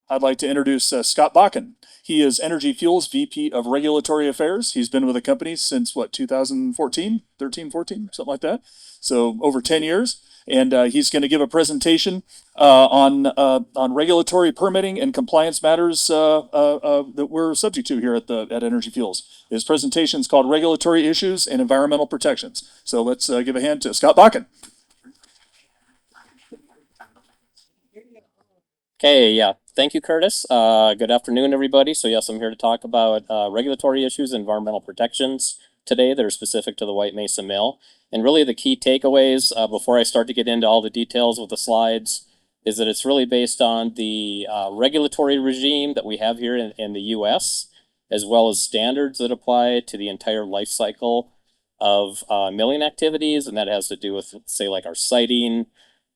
I'd like to introduce Scott Bakken. He is Energy Fuels VP of Regulatory Affairs. He's been with the company since what, 2014, 13, 14, something like that. So over 10 years. And he's going to give a presentation on regulatory permitting and compliance matters that we're subject to here at Energy Fuels. His presentation is called Regulatory Issues and Environmental Protections. So let's give a hand to Scott Bakken. Okay, yeah. Thank you, Curtis. Good afternoon, everybody. So yes, I'm here to talk about regulatory issues, environmental protections today that are specific to the White Mesa Mill. And really the key takeaways before I start to get into all the details with the slides is that it's really based on the regulatory regime that we have here in the US, as well as standards that apply to the entire life cycle of milling activities. And that has to do with, say, like our siting,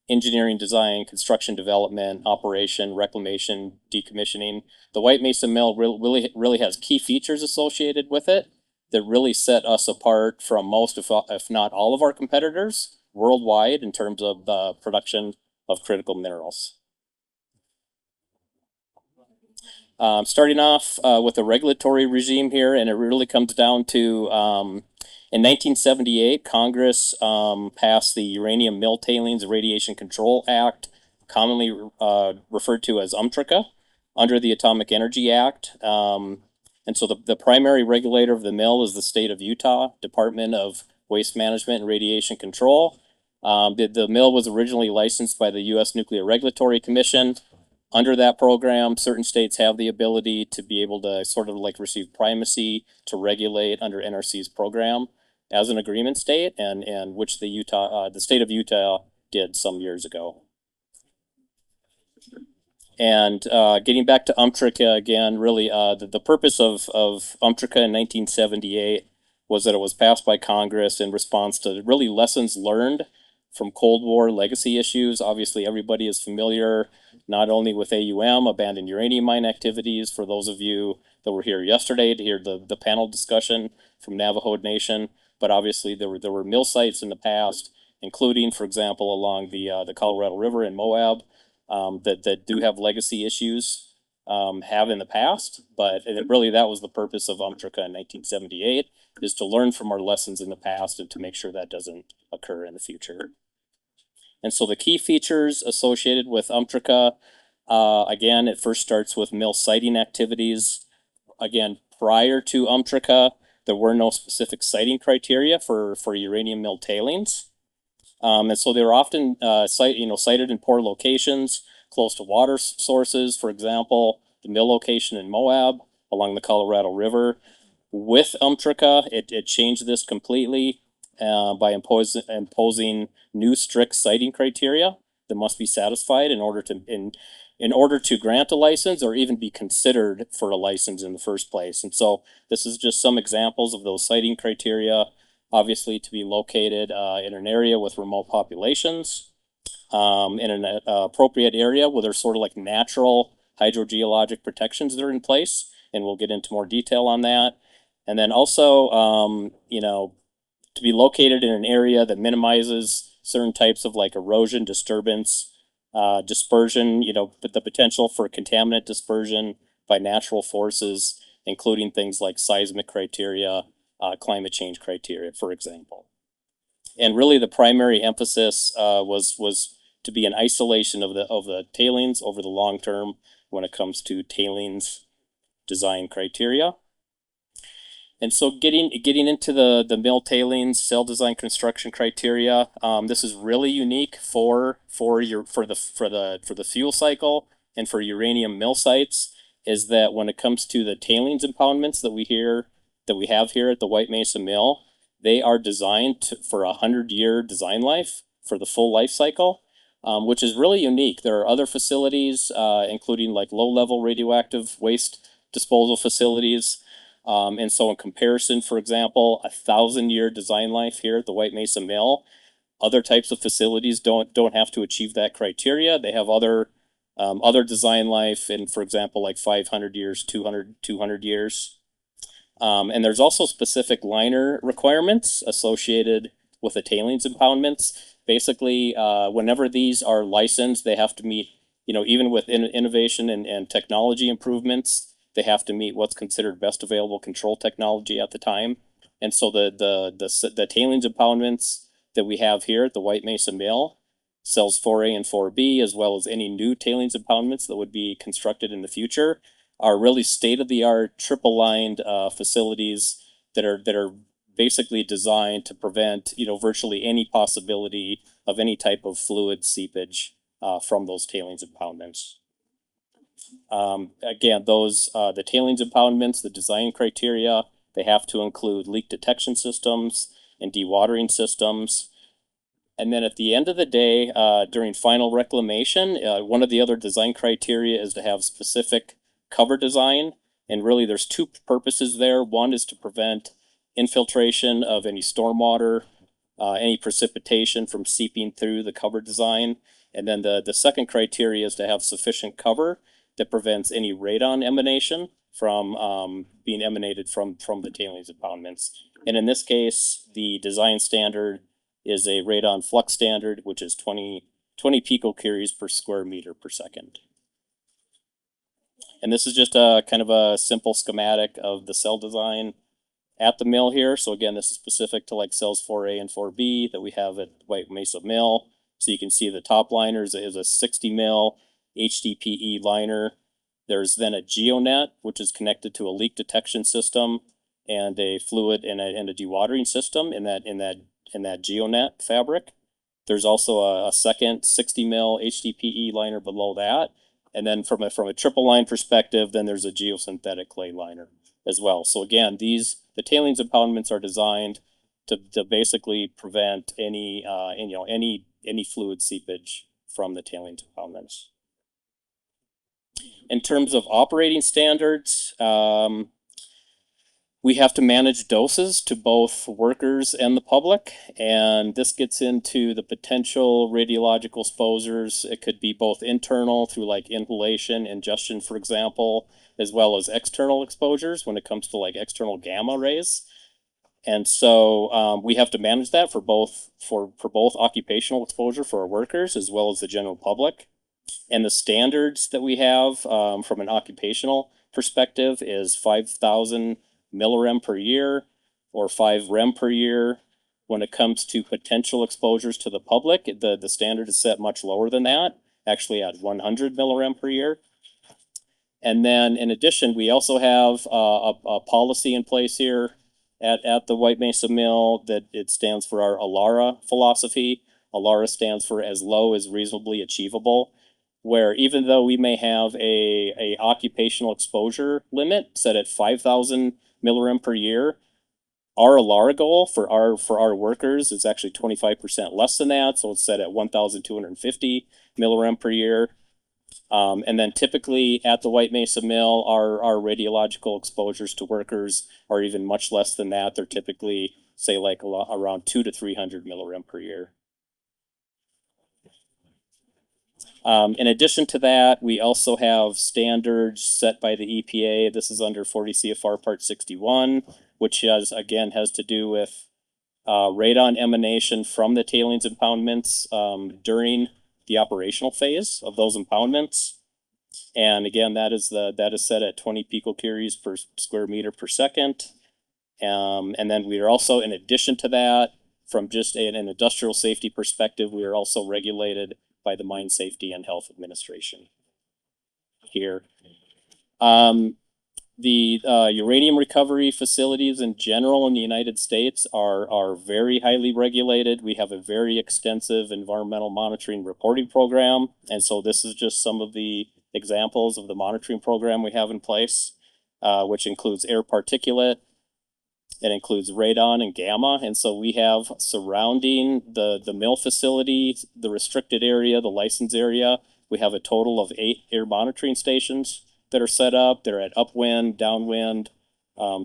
engineering, design, construction, development, operation, reclamation, decommissioning. The White Mesa Mill really has key features associated with it that really set us apart from most, if not all, of our competitors worldwide in terms of the production of critical minerals. Starting off with the regulatory regime here, and it really comes down to in 1978, Congress passed the Uranium Mill Tailings Radiation Control Act, commonly referred to as UMTRCA, under the Atomic Energy Act. And so the primary regulator of the mill is the state of Utah Department of Waste Management and Radiation Control. The mill was originally licensed by the U.S. Nuclear Regulatory Commission. Under that program, certain states have the ability to be able to sort of like receive primacy to regulate under NRC's program as an agreement state, and which the state of Utah did some years ago. And getting back to UMTRCA again, really the purpose of UMTRCA in 1978 was that it was passed by Congress in response to really lessons learned from Cold War legacy issues. Obviously, everybody is familiar not only with AUM, abandoned uranium mine activities, for those of you that were here yesterday to hear the panel discussion from Navajo Nation, but obviously there were mill sites in the past, including, for example, along the Colorado River in Moab, that do have legacy issues, have in the past, but really that was the purpose of UMTRCA in 1978, is to learn from our lessons in the past and to make sure that doesn't occur in the future. And so the key features associated with UMTRCA, again, it first starts with mill siting activities. Again, prior to UMTRCA, there were no specific siting criteria for uranium mill tailings. And so they were often sited in poor locations, close to water sources. For example, the mill location in Moab along the Colorado River. With UMTRCA, it changed this completely by imposing new strict siting criteria that must be satisfied in order to grant a license or even be considered for a license in the first place. And so this is just some examples of those siting criteria. Obviously, to be located in an area with remote populations, in an appropriate area where there's sort of like natural hydrogeologic protections that are in place, and we'll get into more detail on that. And then also, to be located in an area that minimizes certain types of like erosion, disturbance, dispersion, but the potential for contaminant dispersion by natural forces, including things like seismic criteria, climate change criteria, for example. And really the primary emphasis was to be an isolation of the tailings over the long term when it comes to tailings design criteria. And so getting into the mill tailings cell design construction criteria, this is really unique for the fuel cycle and for uranium mill sites, is that when it comes to the tailings impoundments that we have here at the White Mesa Mill, they are designed for a 100-year design life for the full life cycle, which is really unique. There are other facilities, including like low-level radioactive waste disposal facilities. And so in comparison, for example, 1,000-year design life here at the White Mesa Mill, other types of facilities don't have to achieve that criteria. They have other design life, and for example, like 500 years, 200 years. And there's also specific liner requirements associated with the tailings impoundments. Basically, whenever these are licensed, they have to meet even with innovation and technology improvements, they have to meet what's considered best available control technology at the time. And so the tailings impoundments that we have here at the White Mesa Mill, cells 4A and 4B, as well as any new tailings impoundments that would be constructed in the future, are really state-of-the-art triple-lined facilities that are basically designed to prevent virtually any possibility of any type of fluid seepage from those tailings impoundments. Again, the tailings impoundments, the design criteria, they have to include leak detection systems and dewatering systems. And then at the end of the day, during final reclamation, one of the other design criteria is to have specific cover design. And really there's two purposes there. One is to prevent infiltration of any stormwater, any precipitation from seeping through the cover design. And then the second criteria is to have sufficient cover that prevents any radon emanation from being emanated from the tailings impoundments. And in this case, the design standard is a radon flux standard, which is 20 picocuries per square meter per second. And this is just a kind of a simple schematic of the cell design at the mill here. So again, this is specific to like cells 4A and 4B that we have at White Mesa Mill. So you can see the top liner is a 60 mil HDPE liner. There's then a geonet, which is connected to a leak detection system and a fluid and a dewatering system in that geonet fabric. There's also a second 60 mil HDPE liner below that. And then from a triple line perspective, then there's a geosynthetic clay liner as well. So again, the tailings impoundments are designed to basically prevent any fluid seepage from the tailings impoundments. In terms of operating standards, we have to manage doses to both workers and the public, and this gets into the potential radiological exposures. It could be both internal through like inhalation, ingestion, for example, as well as external exposures when it comes to like external gamma rays. And so we have to manage that for both occupational exposure for our workers as well as the general public. And the standards that we have from an occupational perspective is 5,000 millirem per year or 5 rem per year. When it comes to potential exposures to the public, the standard is set much lower than that, actually at 100 millirem per year. And then in addition, we also have a policy in place here at the White Mesa Mill that it stands for our ALARA philosophy. ALARA stands for as low as reasonably achievable, where even though we may have a occupational exposure limit set at 5,000 millirem per year, our ALARA goal for our workers is actually 25% less than that, so it's set at 1,250 millirem per year. And then typically at the White Mesa Mill, our radiological exposures to workers are even much less than that. They're typically, say, like around 200 to 300 millirem per year. In addition to that, we also have standards set by the EPA. This is under 40 CFR Part 61, which has to do with radon emanation from the tailings impoundments during the operational phase of those impoundments. And again, that is set at 20 picocuries per square meter per second. And then we are also, in addition to that, from just an industrial safety perspective, we are also regulated by the Mine Safety and Health Administration here. The uranium recovery facilities in general in the United States are very highly regulated. We have a very extensive environmental monitoring reporting program. And so this is just some of the examples of the monitoring program we have in place, which includes air particulate. It includes radon and gamma. And so we have surrounding the mill facility, the restricted area, the license area, we have a total of 8 air monitoring stations that are set up. They're at upwind, downwind,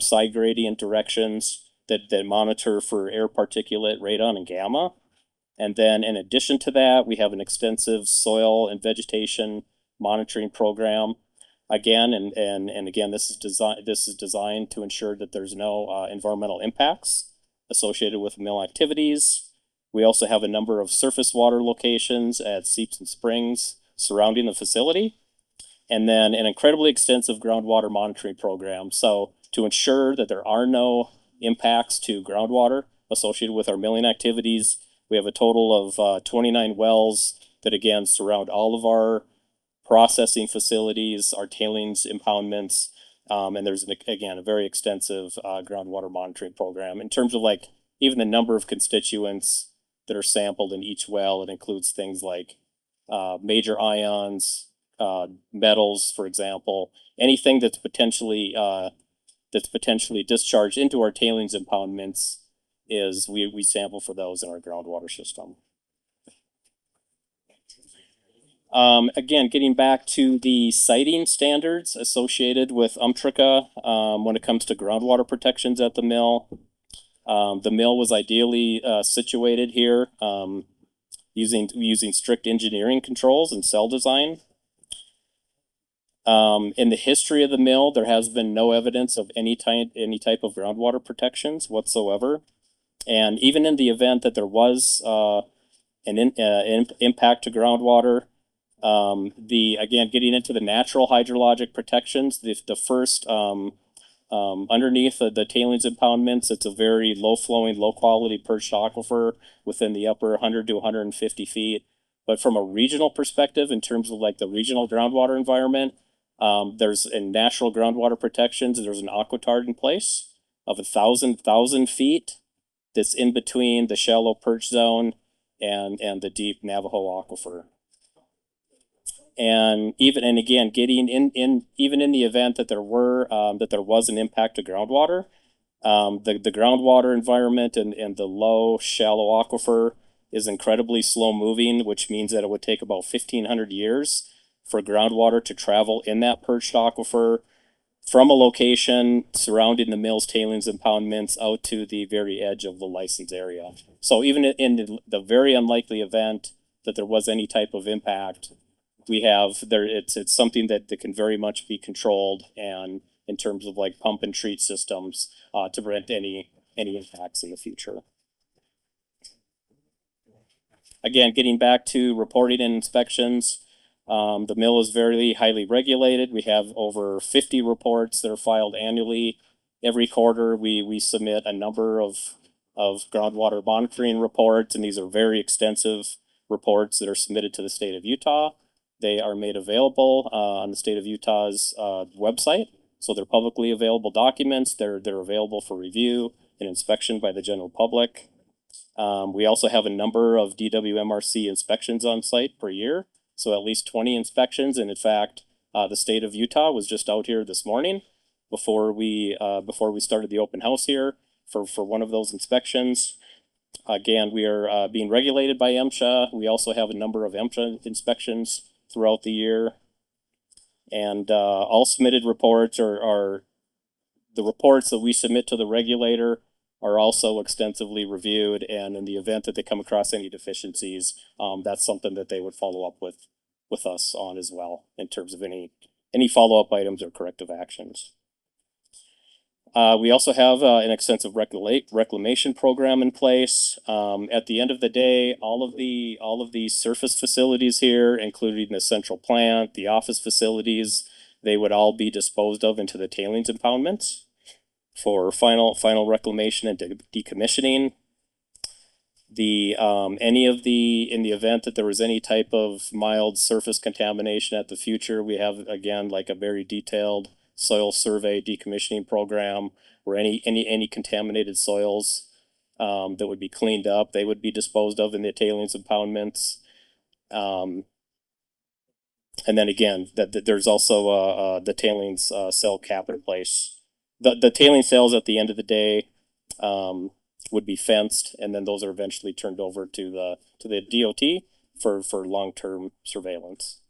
side gradient directions that monitor for air particulate, radon, and gamma. And then in addition to that, we have an extensive soil and vegetation monitoring program. Again, and again, this is designed to ensure that there's no environmental impacts associated with mill activities. We also have a number of surface water locations at seeps and springs surrounding the facility, and then an incredibly extensive groundwater monitoring program. So to ensure that there are no impacts to groundwater associated with our milling activities, we have a total of 29 wells that again surround all of our processing facilities, our tailings impoundments, and there's again a very extensive groundwater monitoring program. In terms of like even the number of constituents that are sampled in each well, it includes things like major ions, metals, for example, anything that's potentially discharged into our tailings impoundments is we sample for those in our groundwater system. Again, getting back to the siting standards associated with Umtrica when it comes to groundwater protections at the mill. The mill was ideally situated here using strict engineering controls and cell design. In the history of the mill, there has been no evidence of any type of groundwater protections whatsoever. And even in the event that there was an impact to groundwater, again, getting into the natural hydrologic protections, the first underneath the tailings impoundments, it's a very low flowing, low quality perched aquifer within the upper 100 to 150 feet. But from a regional perspective, in terms of like the regional groundwater environment, there's in natural groundwater protections, there's an aquitard in place of 1,000 feet that's in between the shallow perch zone and the deep Navajo aquifer. And again, getting even in the event that there was an impact to groundwater, the groundwater environment and the low shallow aquifer is incredibly slow moving, which means that it would take about 1,500 years for groundwater to travel in that perched aquifer from a location surrounding the mill's tailings impoundments out to the very edge of the license area. So even in the very unlikely event that there was any type of impact, it's something that can very much be controlled, and in terms of like pump and treat systems to prevent any impacts in the future. Again, getting back to reporting and inspections, the mill is very highly regulated. We have over 50 reports that are filed annually. Every quarter, we submit a number of groundwater monitoring reports, and these are very extensive reports that are submitted to the state of Utah. They are made available on the state of Utah's website. So they're publicly available documents. They're available for review and inspection by the general public. We also have a number of DWMRC inspections on site per year. So at least 20 inspections. And in fact, the state of Utah was just out here this morning before we started the open house here for one of those inspections. Again, we are being regulated by MSHA. We also have a number of MSHA inspections throughout the year. And all submitted reports are the reports that we submit to the regulator are also extensively reviewed, and in the event that they come across any deficiencies, that's something that they would follow up with us on as well in terms of any follow-up items or corrective actions. We also have an extensive reclamation program in place. At the end of the day, all of the surface facilities here, including the central plant, the office facilities, they would all be disposed of into the tailings impoundments for final reclamation and decommissioning. In the event that there was any type of mild surface contamination at the future, we have again like a very detailed soil survey decommissioning program where any contaminated soils that would be cleaned up, they would be disposed of in the tailings impoundments. And then again, there's also the tailings cell cap in place. The tailings cells at the end of the day would be fenced, and then those are eventually turned over to the DOT for long-term surveillance.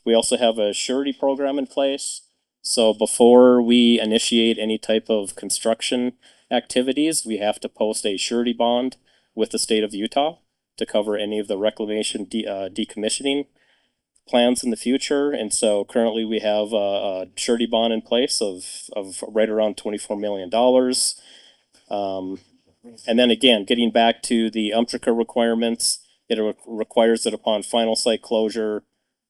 We also have a surety program in place. So before we initiate any type of construction activities, we have to post a surety bond with the state of Utah to cover any of the reclamation decommissioning plans in the future. And so currently we have a surety bond in place of right around $24 million. And then again, getting back to the Umtrica requirements, It requires that upon final site closure,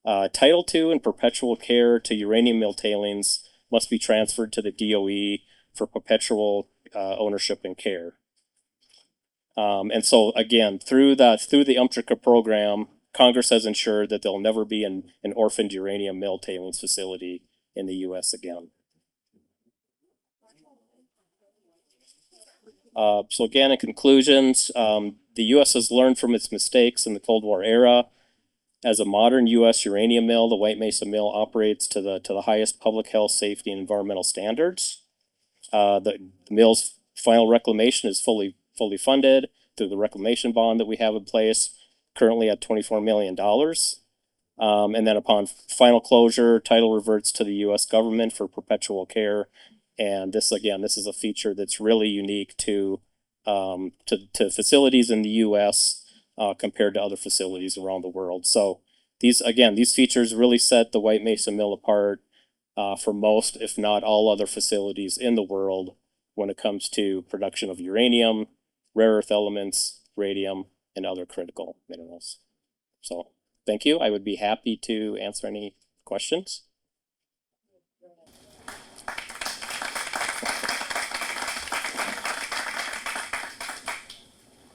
Title II and perpetual care to uranium mill tailings must be transferred to the DOE for perpetual ownership and care. And so again, through the UMTRCA program, Congress has ensured that there'll never be an orphaned uranium mill tailings facility in the U.S. again. So again, in conclusions, the U.S. has learned from its mistakes in the Cold War era. As a modern U.S. uranium mill, the White Mesa Mill operates to the highest public health, safety, and environmental standards. The mill's final reclamation is fully funded through the reclamation bond that we have in place, currently at $24 million. And then upon final closure, title reverts to the U.S. government for perpetual care. And this, again, this is a feature that's really unique to facilities in the U.S. Compared to other facilities around the world. So these features really set the White Mesa Mill apart for most, if not all, other facilities in the world when it comes to production of uranium, rare earth elements, radium, and other critical minerals. So thank you. I would be happy to answer any questions.